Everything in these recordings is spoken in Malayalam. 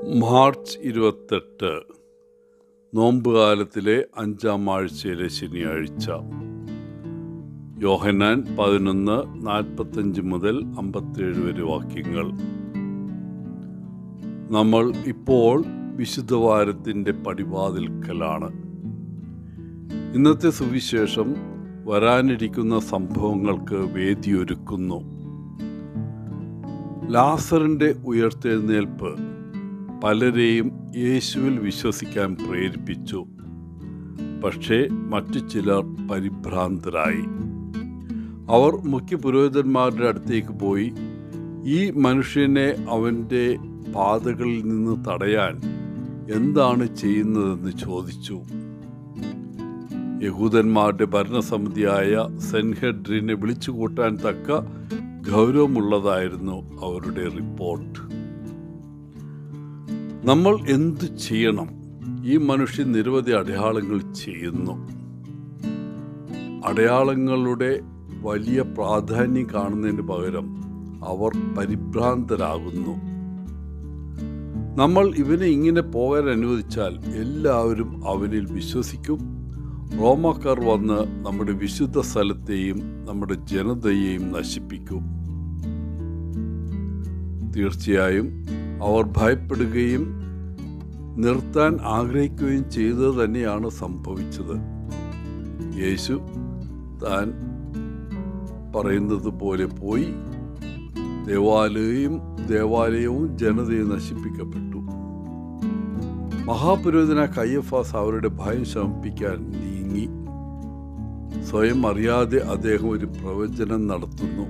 മാർച്ച് 28 നോമ്പുകാലത്തിലെ 5-ാം ആഴ്ചയിലെ ശനിയാഴ്ച. യോഹന്നാൻ 11:45 മുതൽ 57 വരെ വാക്യങ്ങൾ. നമ്മൾ ഇപ്പോൾ വിശുദ്ധവാരത്തിൻ്റെ പടിവാതിൽക്കലാണ്. ഇന്നത്തെ സുവിശേഷം വരാനിരിക്കുന്ന സംഭവങ്ങൾക്ക് വേദിയൊരുക്കുന്നു. ലാസറിൻ്റെ ഉയർത്തെഴുന്നേൽപ്പ് പലരെയും യേശുവിൽ വിശ്വസിക്കാൻ പ്രേരിപ്പിച്ചു. പക്ഷേ മറ്റു ചിലർ പരിഭ്രാന്തരായി. അവർ മുഖ്യപുരോഹിതന്മാരുടെ അടുത്തേക്ക് പോയി ഈ മനുഷ്യനെ അവൻ്റെ പാതകളിൽ നിന്ന് തടയാൻ എന്താണ് ചെയ്യുന്നതെന്ന് ചോദിച്ചു. യഹൂദന്മാരുടെ ഭരണസമിതിയായ സെൻഹെഡ്രിനെ വിളിച്ചുകൂട്ടാൻ തക്ക ഗൗരവമുള്ളതായിരുന്നു അവരുടെ റിപ്പോർട്ട്. നമ്മൾ എന്തു ചെയ്യണം? ഈ മനുഷ്യൻ നിരവധി അടയാളങ്ങൾ ചെയ്യുന്നു. അടയാളങ്ങളുടെ വലിയ പ്രാധാന്യം കാണുന്നതിന് പകരം അവർ പരിഭ്രാന്തരാകുന്നു. നമ്മൾ ഇവനെ ഇങ്ങനെ പോകാൻ അനുവദിച്ചാൽ എല്ലാവരും അവനിൽ വിശ്വസിക്കും. റോമാക്കാർ വന്ന് നമ്മുടെ വിശുദ്ധ സ്ഥലത്തെയും നമ്മുടെ ജനതയെയും നശിപ്പിക്കും. തീർച്ചയായും അവർ ഭയപ്പെടുകയും നിർത്താൻ ആഗ്രഹിക്കുകയും ചെയ്തത് തന്നെയാണ് സംഭവിച്ചത്. യേശു താൻ പറയുന്നത് പോലെ പോയി. ദേവാലയവും ജനതയും നശിപ്പിക്കപ്പെട്ടു. മഹാപുരോഹിതനായ കയ്യഫാസ് അവരുടെ ഭയം ശമിപ്പിക്കാൻ നീങ്ങി. സ്വയം അറിയാതെ അദ്ദേഹം ഒരു പ്രവചനം നടത്തുന്നു.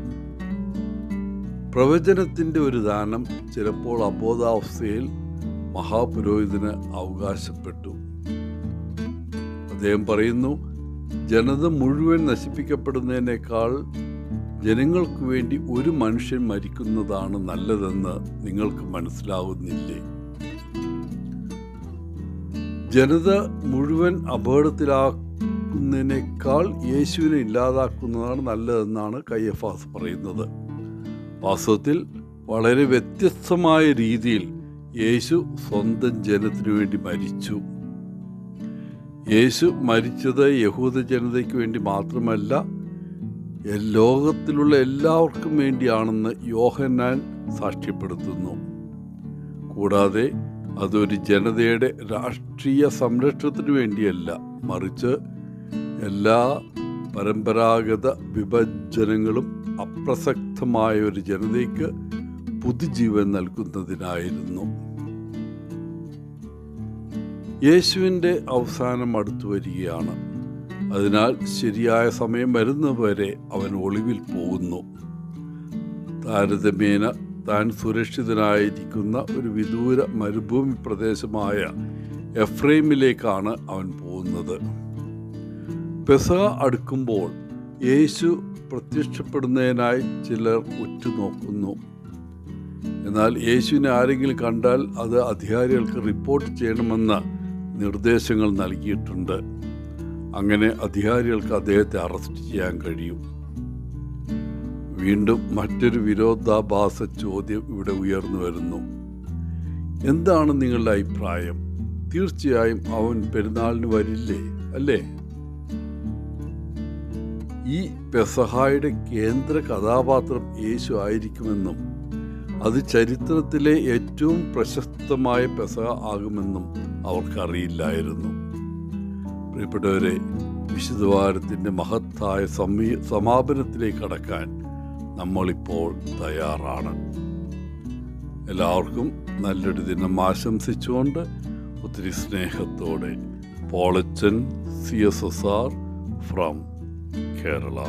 പ്രവചനത്തിൻ്റെ ഒരു ദാനം ചിലപ്പോൾ അബോധാവസ്ഥയിൽ മഹാപുരോഹിതന് അവകാശപ്പെട്ടു. അദ്ദേഹം പറയുന്നു, ജനത മുഴുവൻ നശിപ്പിക്കപ്പെടുന്നതിനേക്കാൾ ജനങ്ങൾക്ക് വേണ്ടി ഒരു മനുഷ്യൻ മരിക്കുന്നതാണ് നല്ലതെന്ന് നിങ്ങൾക്ക് മനസ്സിലാവുന്നില്ലേ? ജനത മുഴുവൻ അപകടത്തിലാക്കുന്നതിനേക്കാൾ യേശുവിനെ ഇല്ലാതാക്കുന്നതാണ് നല്ലതെന്നാണ് കയ്യഫാസ് പറയുന്നത്. വാസ്തവത്തിൽ വളരെ വ്യത്യസ്തമായ രീതിയിൽ യേശു സ്വന്തം ജനത്തിനു വേണ്ടി മരിച്ചു. യേശു മരിച്ചത് യഹൂദ ജനതയ്ക്ക് വേണ്ടി മാത്രമല്ല, ലോകത്തിലുള്ള എല്ലാവർക്കും വേണ്ടിയാണെന്ന് യോഹന്നാൻ സാക്ഷ്യപ്പെടുത്തുന്നു. കൂടാതെ അതൊരു ജനതയുടെ രാഷ്ട്രീയ സംരക്ഷണത്തിനു വേണ്ടിയല്ല, മറിച്ച് എല്ലാ പരമ്പരാഗത വിഭജനങ്ങളും അപ്രസക്തമായ ഒരു ജനതയ്ക്ക് പുതുജീവൻ നൽകുന്നതിനായിരുന്നു. യേശുവിൻ്റെ അവസാനം അടുത്തു വരികയാണ്. അതിനാൽ ശരിയായ സമയം വരുന്നവരെ അവൻ ഒളിവിൽ പോകുന്നു. താരതമ്യേന താൻ സുരക്ഷിതനായിരിക്കുന്ന ഒരു വിദൂര മരുഭൂമി പ്രദേശമായ എഫ്രൈമിലേക്കാണ് അവൻ പോകുന്നത്. പെസഹ അടുക്കുമ്പോൾ യേശു പ്രത്യക്ഷപ്പെടുന്നതിനായി ചിലർ ഉറ്റുനോക്കുന്നു. എന്നാൽ യേശുവിനെ ആരെങ്കിലും കണ്ടാൽ അത് അധികാരികൾക്ക് റിപ്പോർട്ട് ചെയ്യണമെന്ന നിർദ്ദേശങ്ങൾ നൽകിയിട്ടുണ്ട്. അങ്ങനെ അധികാരികൾക്ക് അദ്ദേഹത്തെ അറസ്റ്റ് ചെയ്യാൻ കഴിയും. വീണ്ടും മറ്റൊരു വിരോധാഭാസ ചോദ്യം ഇവിടെ ഉയർന്നു വരുന്നു. എന്താണ് നിങ്ങളുടെ അഭിപ്രായം? തീർച്ചയായും അവൻ പെരുന്നാളിന് വരില്ലേ, അല്ലേ? ഈ പെസഹായുടെ കേന്ദ്ര കഥാപാത്രം യേശു ആയിരിക്കുമെന്നും അത് ചരിത്രത്തിലെ ഏറ്റവും പ്രശസ്തമായ പെസഹ ആകുമെന്നും അവർക്കറിയില്ലായിരുന്നു. പ്രിയപ്പെട്ടവരെ, വിശുദ്ധവാരത്തിൻ്റെ മഹത്തായ സമാപനത്തിലേക്ക് കടക്കാൻ നമ്മളിപ്പോൾ തയ്യാറാണ്. എല്ലാവർക്കും നല്ലൊരു ദിനം ആശംസിച്ചുകൊണ്ട് ഒത്തിരി സ്നേഹത്തോടെ പോളച്ചൻ CSSR ഫ്രം Kerala.